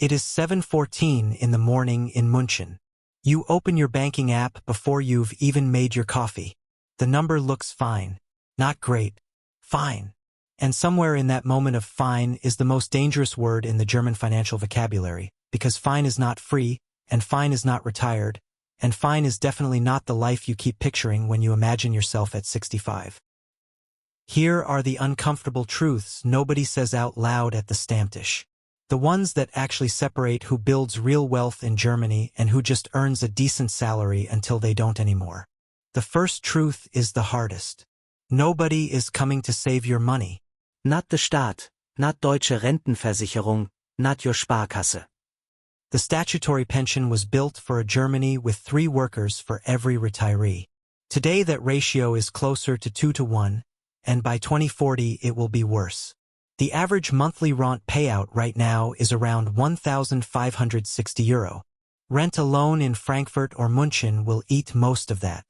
It is 7:14 in the morning in München. You open your banking app before you've even made your coffee. The number looks fine. Not great. Fine. And somewhere in that moment of fine is the most dangerous word in the German financial vocabulary, because fine is not free, and fine is not retired, and fine is definitely not the life you keep picturing when you imagine yourself at 65. Here are the uncomfortable truths nobody says out loud at the Stammtisch. The ones that actually separate who builds real wealth in Germany and who just earns a decent salary until they don't anymore. The first truth is the hardest. Nobody is coming to save your money. Not the Staat, not Deutsche Rentenversicherung, not your Sparkasse. The statutory pension was built for a Germany with 3 workers for every retiree. Today that ratio is closer to 2-to-1, and by 2040 it will be worse. The average monthly rent payout right now is around €1,560. Rent alone in Frankfurt or München will eat most of that.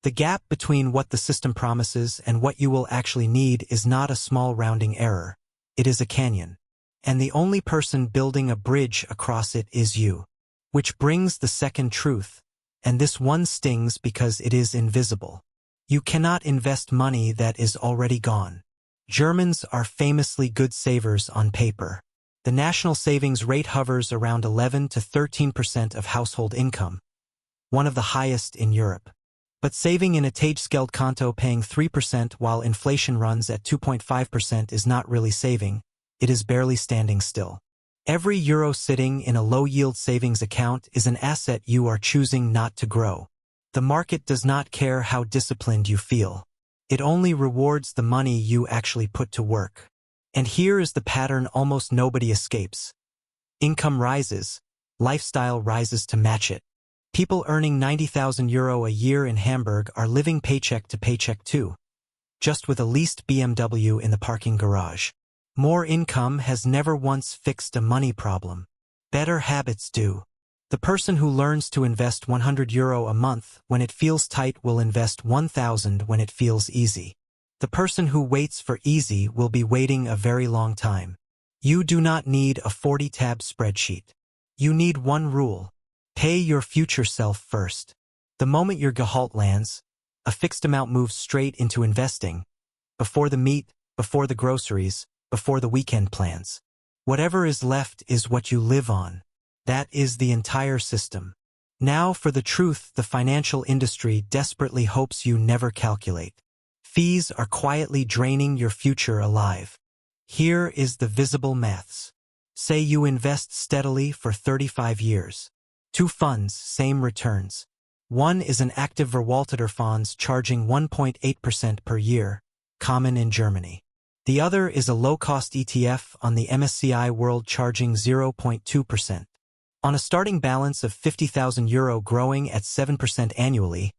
The gap between what the system promises and what you will actually need is not a small rounding error. It is a canyon. And the only person building a bridge across it is you. Which brings the second truth, and this one stings because it is invisible. You cannot invest money that is already gone. Germans are famously good savers on paper. The national savings rate hovers around 11 to 13% of household income, one of the highest in Europe. But saving in a Tagesgeldkonto paying 3% while inflation runs at 2.5% is not really saving, it is barely standing still. Every euro sitting in a low-yield savings account is an asset you are choosing not to grow. The market does not care how disciplined you feel. It only rewards the money you actually put to work. And here is the pattern almost nobody escapes. Income rises, lifestyle rises to match it. People earning €90,000 a year in Hamburg are living paycheck to paycheck too, just with a leased BMW in the parking garage. More income has never once fixed a money problem. Better habits do. The person who learns to invest €100 a month when it feels tight will invest 1,000 when it feels easy. The person who waits for easy will be waiting a very long time. You do not need a 40-tab spreadsheet. You need one rule. Pay your future self first. The moment your Gehalt lands, a fixed amount moves straight into investing. Before the meat, before the groceries, before the weekend plans. Whatever is left is what you live on. That is the entire system. Now for the truth the financial industry desperately hopes you never calculate. Fees are quietly draining your future alive. Here is the visible maths. Say you invest steadily for 35 years. 2 funds, same returns. One is an active Verwalteter funds charging 1.8% per year, common in Germany. The other is a low-cost ETF on the MSCI World charging 0.2%. On a starting balance of €50,000 growing at 7% annually,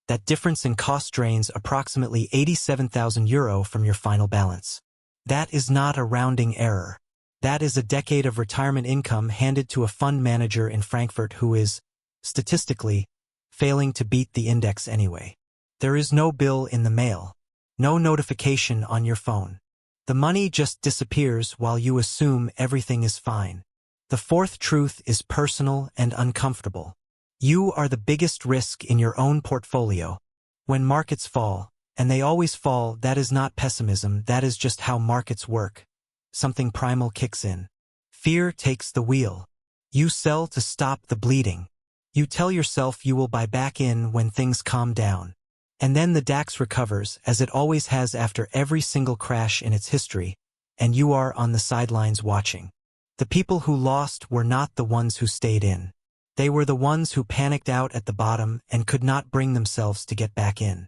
that difference in cost drains approximately €87,000 from your final balance. That is not a rounding error. That is a decade of retirement income handed to a fund manager in Frankfurt who is, statistically, failing to beat the index anyway. There is no bill in the mail. No notification on your phone. The money just disappears while you assume everything is fine. The fourth truth is personal and uncomfortable. You are the biggest risk in your own portfolio. When markets fall, and they always fall, that is not pessimism, that is just how markets work. Something primal kicks in. Fear takes the wheel. You sell to stop the bleeding. You tell yourself you will buy back in when things calm down. And then the DAX recovers, as it always has after every single crash in its history, and you are on the sidelines watching. The people who lost were not the ones who stayed in. They were the ones who panicked out at the bottom and could not bring themselves to get back in.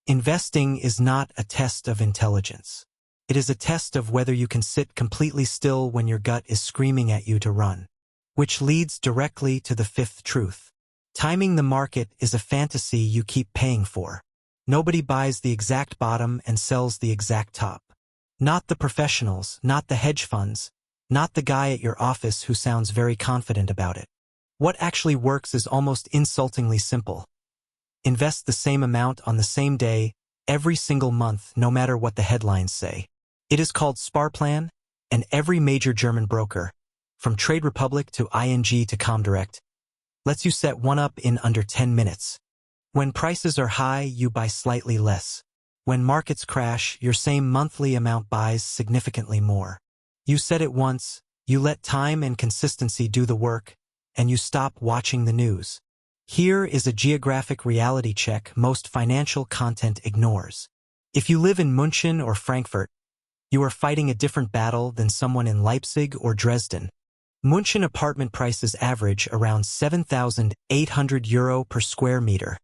Investing is not a test of intelligence. It is a test of whether you can sit completely still when your gut is screaming at you to run. Which leads directly to the fifth truth. Timing the market is a fantasy you keep paying for. Nobody buys the exact bottom and sells the exact top. Not the professionals, not the hedge funds, not the guy at your office who sounds very confident about it. What actually works is almost insultingly simple. Invest the same amount on the same day, every single month, no matter what the headlines say. It is called Sparplan, and every major German broker, from Trade Republic to ING to Comdirect, lets you set one up in under 10 minutes. When prices are high, you buy slightly less. When markets crash, your same monthly amount buys significantly more. You set it once, you let time and consistency do the work, and you stop watching the news. Here is a geographic reality check most financial content ignores. If you live in München or Frankfurt, you are fighting a different battle than someone in Leipzig or Dresden. München apartment prices average around €7,800 per square meter.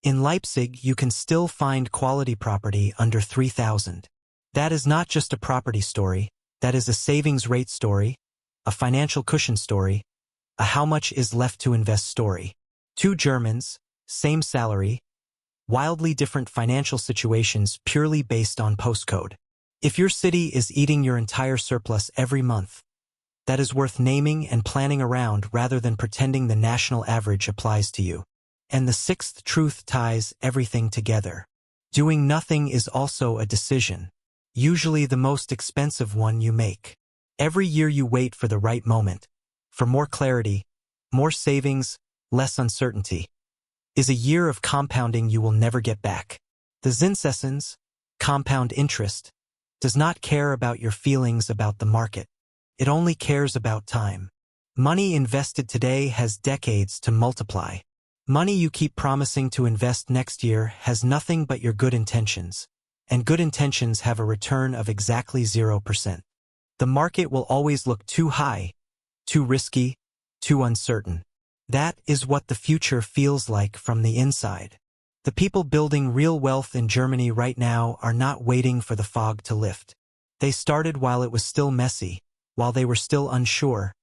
In Leipzig, you can still find quality property under 3,000. That is not just a property story, that is a savings rate story, a financial cushion story, a how much is left to invest story. Two Germans, same salary, wildly different financial situations purely based on postcode. If your city is eating your entire surplus every month, that is worth naming and planning around rather than pretending the national average applies to you. And the sixth truth ties everything together. Doing nothing is also a decision, usually the most expensive one you make. Every year you wait for the right moment, for more clarity, more savings, less uncertainty, is a year of compounding you will never get back. The Zinseszins, compound interest, does not care about your feelings about the market. It only cares about time. Money invested today has decades to multiply. Money you keep promising to invest next year has nothing but your good intentions, and good intentions have a return of exactly 0%. The market will always look too high, too risky, too uncertain. That is what the future feels like from the inside. The people building real wealth in Germany right now are not waiting for the fog to lift. They started while it was still messy, while they were still unsure,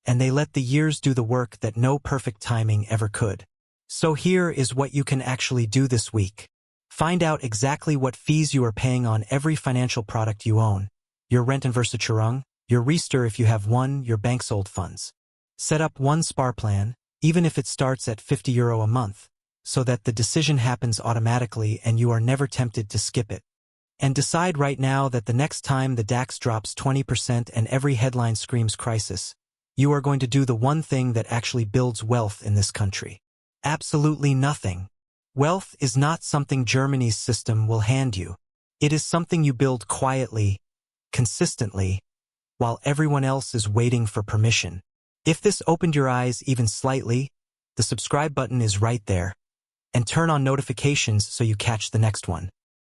and they let the years do the work that no perfect timing ever could. So here is what you can actually do this week. Find out exactly what fees you are paying on every financial product you own. Your Rentenversicherung, your Riester if you have one, your bank-sold funds. Set up one Sparplan, even if it starts at €50 a month, so that the decision happens automatically and you are never tempted to skip it. And decide right now that the next time the DAX drops 20% and every headline screams crisis, you are going to do the one thing that actually builds wealth in this country. Absolutely nothing. Wealth is not something Germany's system will hand you. It is something you build quietly, consistently, while everyone else is waiting for permission. If this opened your eyes even slightly, the subscribe button is right there, and turn on notifications so you catch the next one.